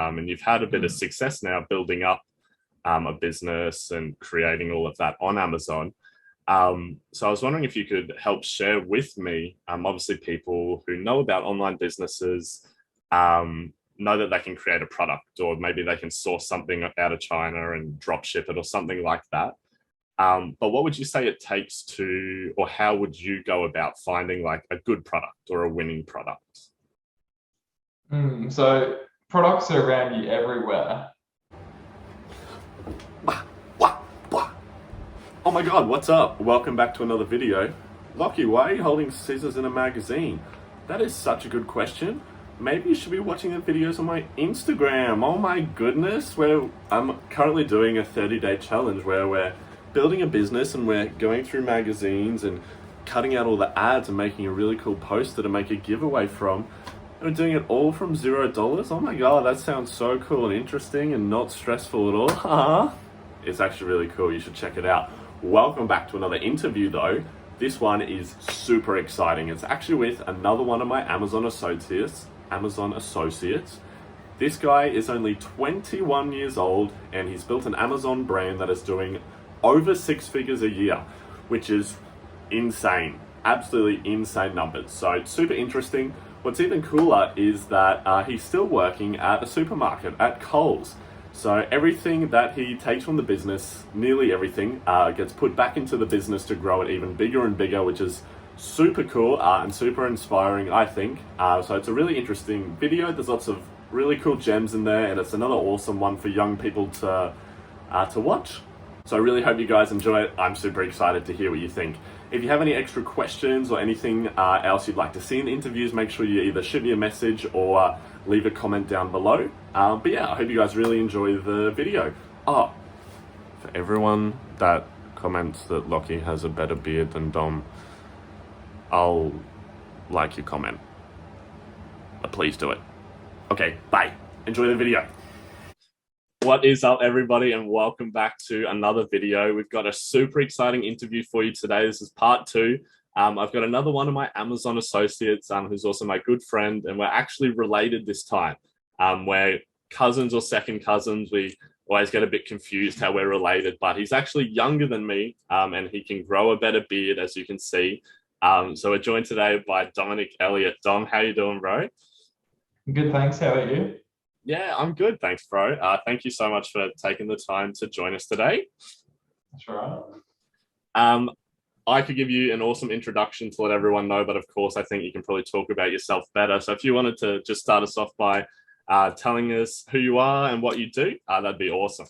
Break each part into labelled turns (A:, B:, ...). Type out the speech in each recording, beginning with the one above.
A: and you've had a bit of success now building up a business and creating all of that on Amazon. So I was wondering if you could help share with me, obviously people who know about online businesses know that they can create a product, or maybe they can source something out of China and drop ship it or something like that. But what would you say it takes to, or how would you go about finding like a good product or a winning product?
B: So products are around you everywhere.
A: Oh my God, what's up? Welcome back to another video. Lachy, why are you holding scissors in a magazine? That is such a good question. Maybe you should be watching the videos on my Instagram. Oh my goodness, where I'm currently doing a 30-day challenge where we're building a business and we're going through magazines and cutting out all the ads and making a really cool poster to make a giveaway from. And we're doing it all from $0. Oh my God, that sounds so cool and interesting and not stressful at all. Haha. It's actually really cool. You should check it out. Welcome back to another interview though. This one is super exciting. It's actually with another one of my Amazon associates. This guy is only 21 years old and he's built an Amazon brand that is doing over 6 figures a year, which is insane. Absolutely insane numbers. So it's super interesting. What's even cooler is that he's still working at a supermarket at Coles. So everything that he takes from the business, nearly everything, gets put back into the business to grow it even bigger and bigger, which is super cool and super inspiring, I think. So it's a really interesting video. There's lots of really cool gems in there, and it's another awesome one for young people to watch. So I really hope you guys enjoy it. I'm super excited to hear what you think. If you have any extra questions or anything else you'd like to see in the interviews, make sure you either shoot me a message or leave a comment down below. But yeah, I hope you guys really enjoy the video. Oh, for everyone that comments that Lachy has a better beard than Dom, I'll like your comment. Please do it. Okay, bye. Enjoy the video. What is up, everybody, and welcome back to another video. We've got a super exciting interview for you today. This is part 2. I've got another one of my Amazon associates who's also my good friend, and we're actually related this time. We're cousins or second cousins. We always get a bit confused how we're related, but he's actually younger than me, and he can grow a better beard, as you can see. So we're joined today by Dominic Elliott. Dom, how you doing, bro?
B: Good, thanks. How are you?
A: Yeah, I'm good. Thanks, bro. Thank you so much for taking the time to join us today.
B: That's right.
A: I could give you an awesome introduction to let everyone know, but of course, I think you can probably talk about yourself better. So if you wanted to just start us off by telling us who you are and what you do, that'd be awesome.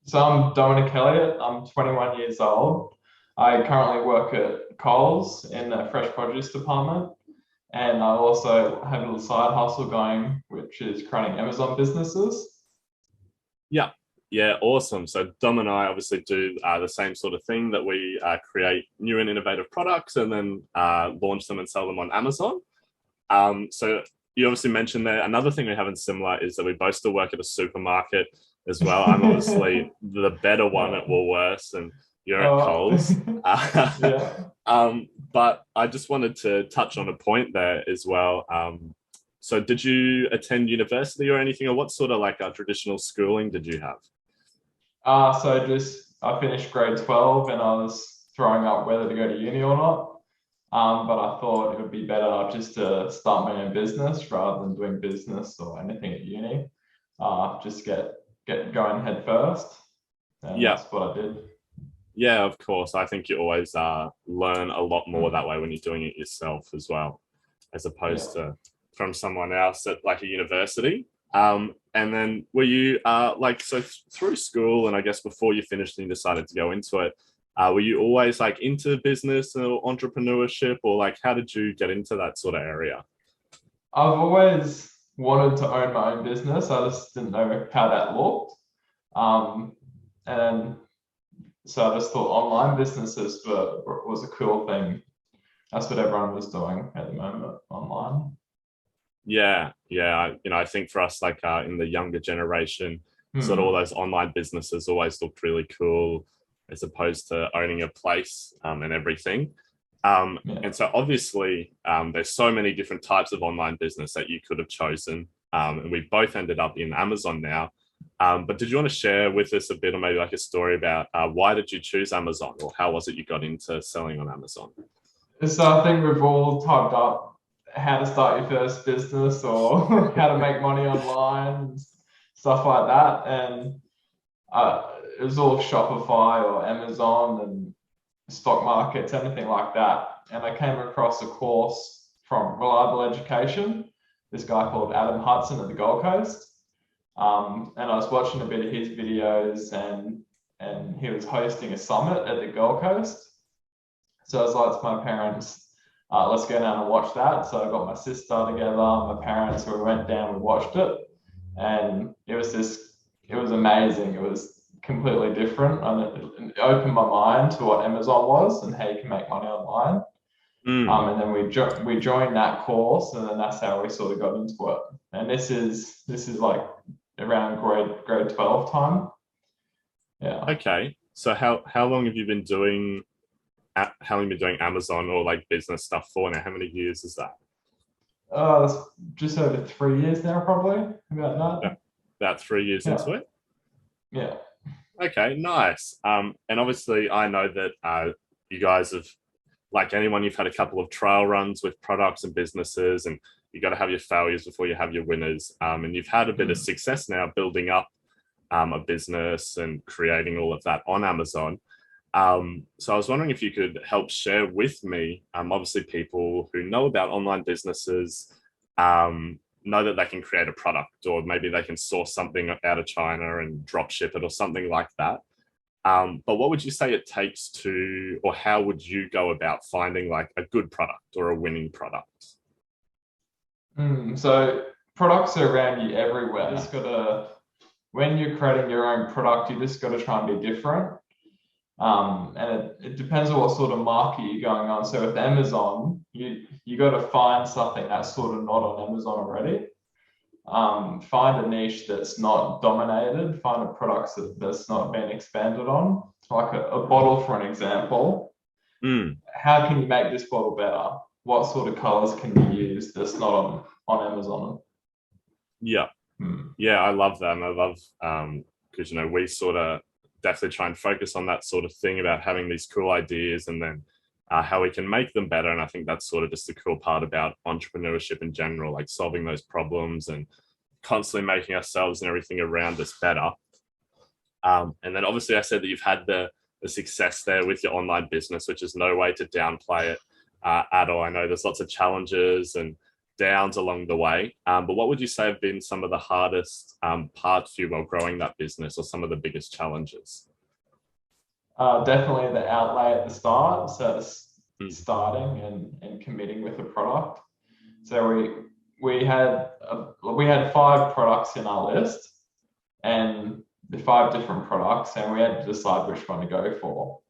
B: So I'm Dominic Elliott. I'm 21 years old. I currently work at Coles in the fresh produce department. And I also have a little side hustle going, which is creating Amazon businesses.
A: Yeah, awesome. So Dom and I obviously do the same sort of thing, that we create new and innovative products and then launch them and sell them on Amazon. So you obviously mentioned there, another thing we have in similar is that we both still work at a supermarket as well. I'm obviously the better one at Woolworths and you're at Coles.
B: Yeah.
A: But I just wanted to touch on a point there as well. So did you attend university or anything, or what sort of like traditional schooling did you have?
B: I finished grade 12 and I was throwing up whether to go to uni or not. But I thought it would be better just to start my own business rather than doing business or anything at uni. Just get going head first. And
A: Yeah.
B: That's what I did.
A: Yeah, of course. I think you always learn a lot more that way when you're doing it yourself as well, as opposed to from someone else at like a university. And then were you through school, and I guess before you finished and you decided to go into it, were you always like into business or entrepreneurship, or like how did you get into that sort of area?
B: I've always wanted to own my own business. I just didn't know how that looked. And so I just thought online businesses was a cool thing. That's what everyone was doing at the moment, online.
A: Yeah. I think for us, like in the younger generation, sort of all those online businesses always looked really cool, as opposed to owning a place and everything. And so obviously there's so many different types of online business that you could have chosen. and we both ended up in Amazon now. But did you want to share with us a bit, or maybe like a story about why did you choose Amazon, or how was it you got into selling on Amazon?
B: So I think we've all typed up how to start your first business or how to make money online, stuff like that. And it was all Shopify or Amazon and stock markets, anything like that. And I came across a course from Reliable Education, this guy called Adam Hudson at the Gold Coast. And I was watching a bit of his videos, and he was hosting a summit at the Gold Coast. So I was like to my parents, let's go down and watch that. So I got my sister together, my parents, so we went down, we watched it. And it was amazing. It was completely different. And it opened my mind to what Amazon was and how you can make money online. And then we joined that course, and then that's how we sort of got into it. And this is like around grade 12 time. Yeah.
A: Okay. So how long have you been doing Amazon or like business stuff for now? How many years is that?
B: That's just over 3 years now, probably, about that.
A: About 3 years into it?
B: Yeah.
A: Okay, nice. And obviously I know that you guys have, like anyone, you've had a couple of trial runs with products and businesses, and you got to have your failures before you have your winners. And you've had a bit of success now building up a business and creating all of that on Amazon. So I was wondering if you could help share with me, obviously people who know about online businesses know that they can create a product, or maybe they can source something out of China and drop ship it or something like that. But what would you say it takes to, or how would you go about finding like a good product or a winning product?
B: So products are around you everywhere. You just gotta, when you're creating your own product, you just gotta try and be different. And it depends on what sort of market you're going on. So with Amazon, you got to find something that's sort of not on Amazon already. Find a niche that's not dominated. Find a product that's not been expanded on, like a bottle, for an example. How can you make this bottle better? What sort of colors can you use that's not on Amazon?
A: Yeah. Yeah, I love that. And I love because we sort of definitely try and focus on that sort of thing about having these cool ideas and then how we can make them better. And I think that's sort of just the cool part about entrepreneurship in general, like solving those problems and constantly making ourselves and everything around us better. And then obviously I said that you've had the success there with your online business, which is no way to downplay it at all. I know there's lots of challenges and downs along the way. But what would you say have been some of the hardest parts for you while growing that business, or some of the biggest challenges?
B: Definitely the outlay at the start. So starting and committing with a product. So we had 5 products in our list, and the 5 different products, and we had to decide which one to go for.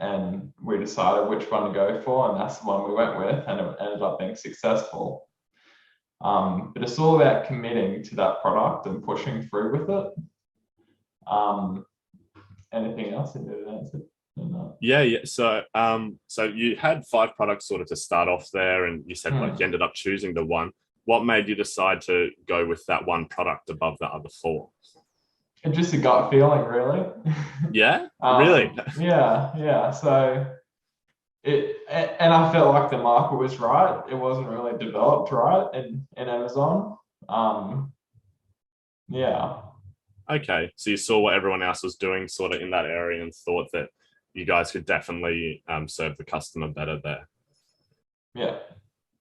B: And we decided which one to go for, and that's the one we went with, and it ended up being successful. But it's all about committing to that product and pushing through with it. Anything else in there to answer?
A: Yeah. So you had 5 products sort of to start off there, and you said like you ended up choosing the one. What made you decide to go with that one product above the other 4?
B: It's just a gut feeling, really.
A: Yeah, really.
B: Yeah. So and I felt like the market was right. It wasn't really developed right in Amazon. Yeah.
A: Okay, so you saw what everyone else was doing sort of in that area and thought that you guys could definitely serve the customer better there.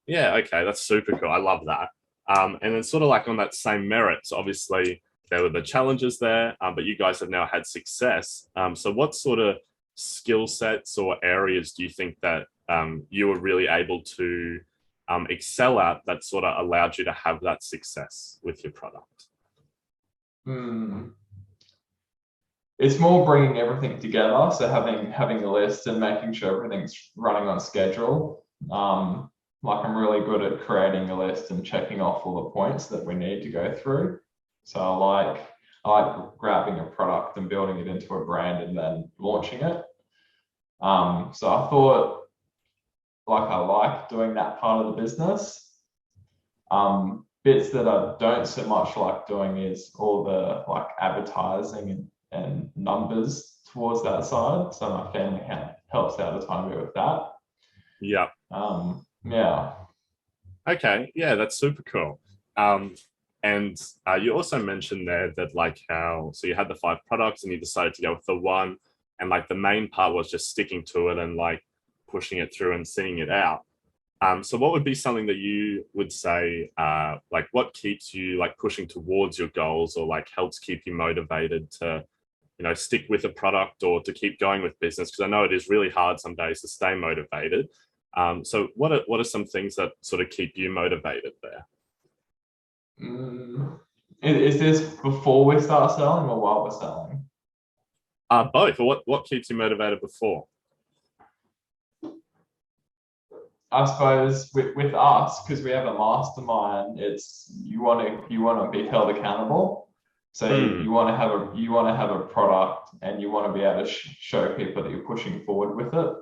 A: Yeah, okay, that's super cool. I love that. And then sort of like on that same merits, obviously there were the challenges there, but you guys have now had success. So what sort of skill sets or areas do you think that you were really able to excel at that sort of allowed you to have that success with your product?
B: It's more bringing everything together. So having a list and making sure everything's running on schedule. Like I'm really good at creating a list and checking off all the points that we need to go through. So I like grabbing a product and building it into a brand and then launching it. So I thought, like, I like doing that part of the business. bits that I don't so much like doing is all the like advertising and numbers towards that side. So my family helps out a tiny bit with that.
A: Yeah.
B: Yeah.
A: Okay. Yeah, that's super cool. Um, and you also mentioned there that like how so you had the five products and you decided to go with the one, and like the main part was just sticking to it and like pushing it through and seeing it out. So what would be something that you would say, like what keeps you like pushing towards your goals or like helps keep you motivated to, stick with a product or to keep going with business? Because I know it is really hard some days to stay motivated. So what are some things that sort of keep you motivated there?
B: Mm. Is this before we start selling or while we're selling?
A: Both. Or what keeps you motivated before?
B: I suppose with us, because we have a mastermind, it's you want to be held accountable. So
A: Hmm.
B: you want to have a product, and you want to be able to show people that you're pushing forward with it.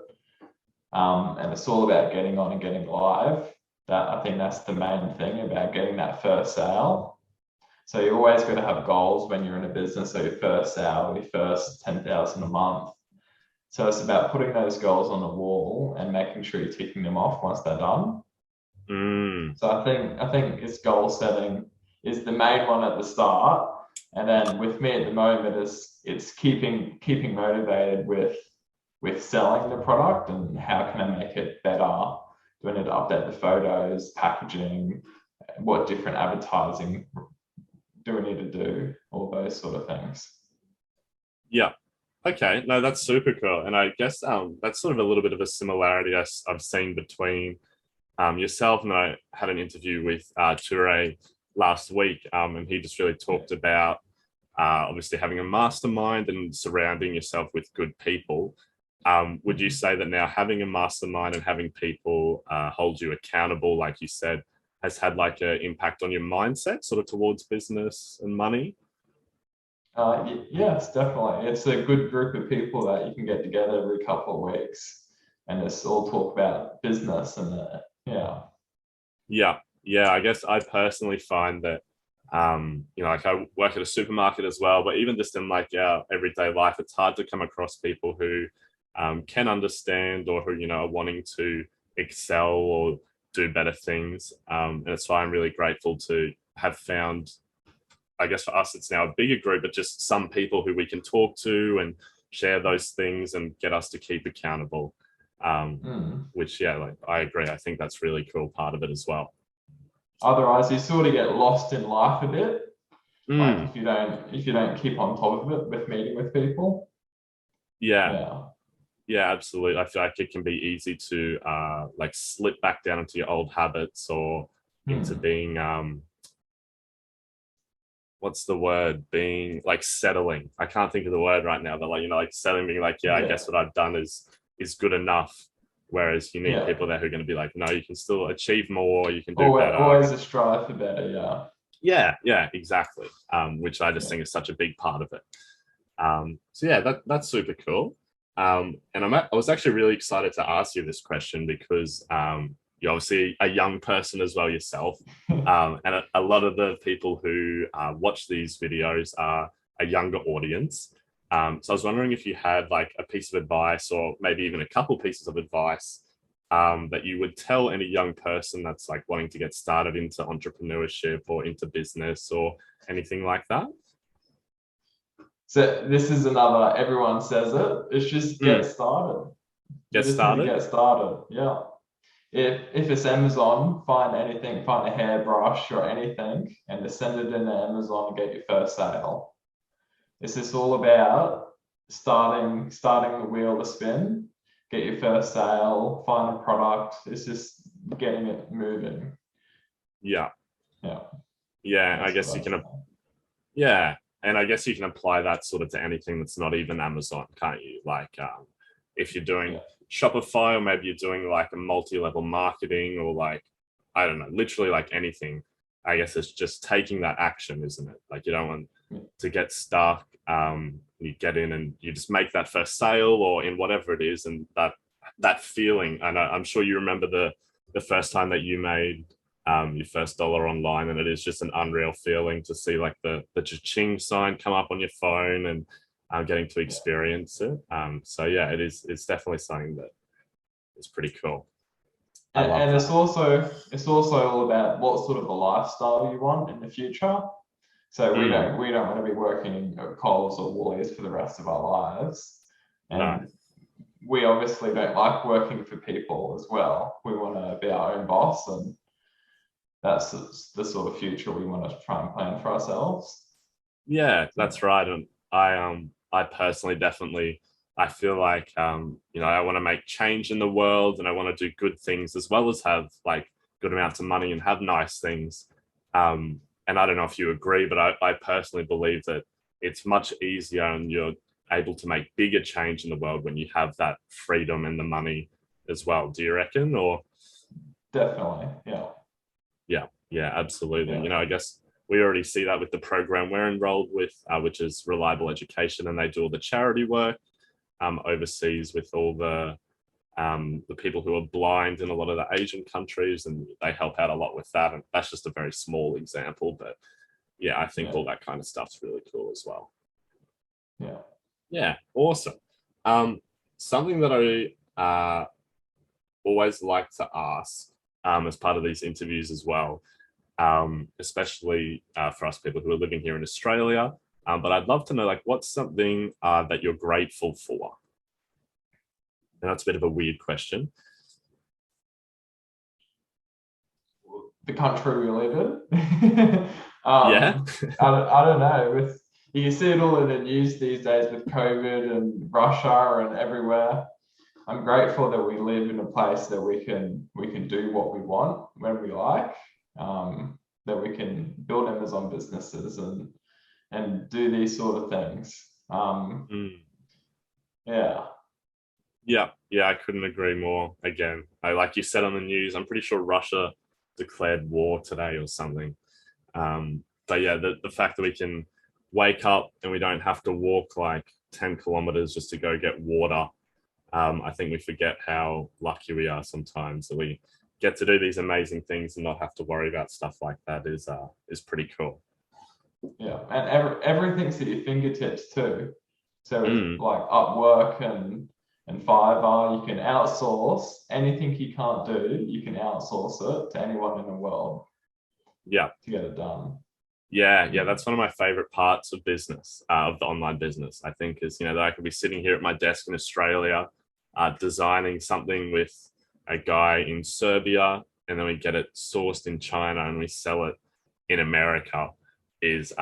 B: And it's all about getting on and getting live. That I think that's the main thing about getting that first sale. So you always got to have goals when you're in a business. So your first sale, your first 10,000 a month. So it's about putting those goals on the wall and making sure you're ticking them off once they're done.
A: Hmm.
B: So I think it's goal setting is the main one at the start. And then with me at the moment is it's keeping motivated with selling the product and how can I make it better? Do I need to update the photos, packaging, what different advertising do we need to do? All those sort of things.
A: Yeah. Okay. No, that's super cool. And I guess that's sort of a little bit of a similarity I've seen between yourself, and I had an interview with Toure last week, and he just really
B: Yeah.
A: talked about obviously having a mastermind and surrounding yourself with good people. Would you say that now having a mastermind and having people hold you accountable, like you said, has had like an impact on your mindset, sort of towards business and money?
B: Yes, definitely. It's a good group of people that you can get together every couple of weeks and just all talk about business and yeah.
A: Yeah, yeah. I guess I personally find that, like I work at a supermarket as well, but even just in like our everyday life, it's hard to come across people who can understand or who are wanting to excel or do better things. And it's why I'm really grateful to have found. I guess for us, it's now a bigger group, but just some people who we can talk to and share those things and get us to keep accountable.
B: Mm.
A: Which, yeah, like I agree. I think that's really cool part of it as well.
B: Otherwise, you sort of get lost in life a bit. Like
A: Mm,
B: if you don't keep on top of it with meeting with people.
A: yeah,
B: Yeah.
A: yeah, absolutely. I feel like it can be easy to like slip back down into your old habits or into
B: Hmm.
A: being what's the word? Being like settling. I can't think of the word right now, but like like settling, being like, yeah, I
B: Yeah.
A: guess what I've done is good enough. Whereas you need
B: Yeah.
A: people there who are going to be like, no, you can still achieve more, you can do
B: Always,
A: better.
B: always a strive for better. Yeah.
A: Yeah, yeah, exactly. Which I just
B: Yeah.
A: think is such a big part of it. So yeah, that's super cool. And I was actually really excited to ask you this question because you're obviously a young person as well yourself, and a lot of the people who watch these videos are a younger audience. So I was wondering if you had like a piece of advice, or maybe even a couple pieces of advice that you would tell any young person that's like wanting to get started into entrepreneurship or into business or anything like that.
B: So this is another, everyone says it. It's just get
A: Mm,
B: started. You
A: get
B: just need to
A: started.
B: get started. Yeah. If it's Amazon, find anything, find a hairbrush or anything, and just send it into Amazon and get your first sale. It's just all about starting the wheel to spin, get your first sale, find a product. It's just getting it moving.
A: Yeah.
B: Yeah,
A: Yeah, I
B: that's
A: guess
B: what
A: you
B: I
A: can.
B: say.
A: Yeah, and I guess you can apply that sort of to anything that's not even Amazon, can't you? Like, if you're doing
B: Yeah.
A: Shopify, or maybe you're doing like a multi-level marketing, or like, I don't know, literally like anything. I guess it's just taking that action, isn't it? Like, you don't want
B: Yeah.
A: to get stuck. You get in and you just make that first sale, or in whatever it is, and that feeling. And I'm sure you remember the first time that you made your first dollar online, and it is just an unreal feeling to see like the cha-ching sign come up on your phone and getting to
B: Yeah.
A: experience it. So yeah, it's definitely something that is pretty cool. I love
B: And
A: that.
B: it's also all about what sort of a lifestyle you want in the future. So
A: Mm,
B: we don't want to be working at Coles or Woolies for the rest of our lives.
A: no.
B: And we obviously don't like working for people as well. We want to be our own boss, and that's the sort of future we want to try and plan for ourselves.
A: Yeah,
B: Yeah,
A: that's right. And I personally definitely I feel like I want to make change in the world and I want to do good things as well as have like good amounts of money and have nice things. And I don't know if you agree, but I personally believe that it's much easier and you're able to make bigger change in the world when you have that freedom and the money as well. Do you reckon? Or
B: definitely. Yeah,
A: yeah, yeah, absolutely.
B: yeah,
A: I guess we already see that with the program we're enrolled with, which is Reliable Education, and they do all the charity work overseas with all the people who are blind in a lot of the Asian countries, and they help out a lot with that. And that's just a very small example, but yeah, I think
B: yeah,
A: all that kind of stuff's really cool as well.
B: yeah.
A: Yeah, awesome. Um, Something that I always like to ask as part of these interviews as well, especially for us people who are living here in Australia. But I'd love to know, like, what's something that you're grateful for? And that's a bit of a weird question.
B: The country we live in.
A: Yeah.
B: I don't know. With you can see it all in the news these days with COVID and Russia and everywhere. I'm grateful that we live in a place that we can do what we want when we like. That we can build Amazon businesses and do these sort of things.
A: Mm.
B: Yeah,
A: Yeah. Yeah. I couldn't agree more. Again, like you said on the news, I'm pretty sure Russia declared war today or something. But yeah, the fact that we can wake up and we don't have to walk like 10 kilometers just to go get water. I think we forget how lucky we are sometimes that we get to do these amazing things and not have to worry about stuff like that is pretty cool.
B: yeah, and everything's at your fingertips too. So with
A: Mm,
B: like Upwork and Fiverr, you can outsource anything you can't do. You can outsource it to anyone in the world
A: yeah.
B: to get it done.
A: Yeah, yeah, that's one of my favorite parts of business, of the online business. I think is that I could be sitting here at my desk in Australia, designing something with a guy in Serbia, and then we get it sourced in China and we sell it in America. Is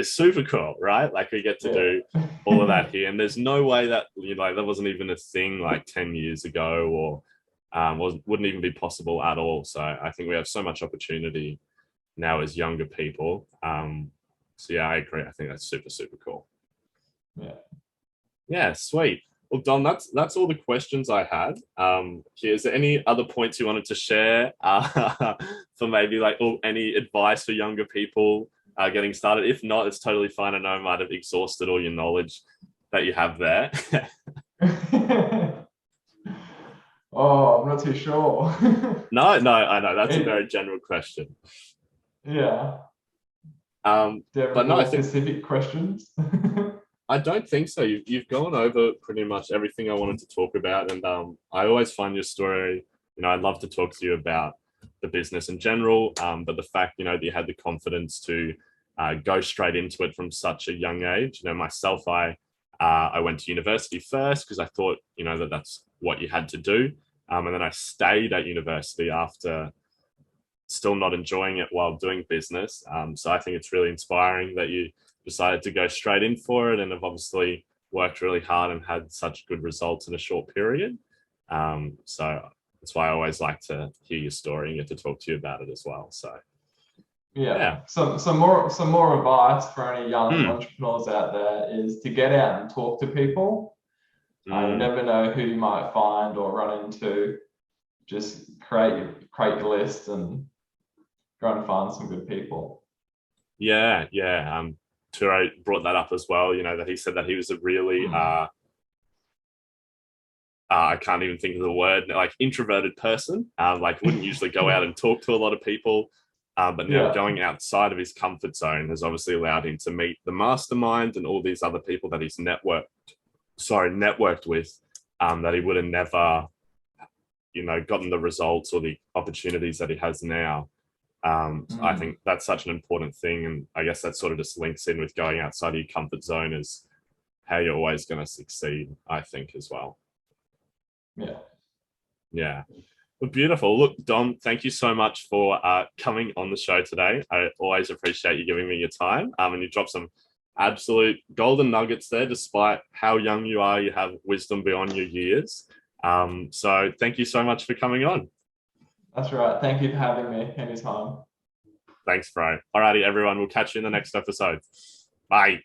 A: super cool, right? Like we get to do all of
B: Yeah.
A: that here, and there's no way that that wasn't even a thing like 10 years ago, or wouldn't even be possible at all. So I think we have so much opportunity now as younger people. So yeah, I agree. I think that's super, super cool.
B: Yeah.
A: Yeah, sweet. Well, Don, that's all the questions I had. Is there any other points you wanted to share for maybe like or any advice for younger people getting started? If not, it's totally fine. I know I might have exhausted all your knowledge that you have there.
B: Oh, I'm not too sure.
A: No, no, I know that's a
B: It,
A: very general question.
B: yeah. Do you have any
A: But no, I
B: more
A: think
B: specific questions?
A: I don't think so. You've gone over pretty much everything I wanted to talk about, and I always find your story. I'd love to talk to you about the business in general, but the fact that you had the confidence to go straight into it from such a young age. Myself, I went to university first because I thought that's what you had to do, and then I stayed at university after still not enjoying it while doing business. So I think it's really inspiring that you decided to go straight in for it and have obviously worked really hard and had such good results in a short period. So that's why I always like to hear your story and get to talk to you about it as well. So
B: Yeah.
A: yeah.
B: Some more advice for any young
A: Mm,
B: entrepreneurs out there is to get out and talk to people. You
A: mm.
B: never know who you might find or run into. Just create your list and go and find some good people.
A: Yeah, yeah. Turo brought that up as well, that he said that he was a really
B: Hmm.
A: I can't even think of the word, like introverted person, like wouldn't usually go out and talk to a lot of people. But now
B: Yeah.
A: going outside of his comfort zone has obviously allowed him to meet the mastermind and all these other people that he's networked with, that he would have never, gotten the results or the opportunities that he has now. I
B: Mm.
A: think that's such an important thing. And I guess that sort of just links in with going outside of your comfort zone is how you're always going to succeed, I think, as well.
B: Yeah.
A: Yeah. Well, beautiful. Look, Dom, thank you so much for coming on the show today. I always appreciate you giving me your time. And you dropped some absolute golden nuggets there. Despite how young you are, you have wisdom beyond your years. So thank you so much for coming on.
B: That's right. Thank you for having me anytime.
A: Thanks, bro. Alrighty, everyone. We'll catch you in the next episode. Bye.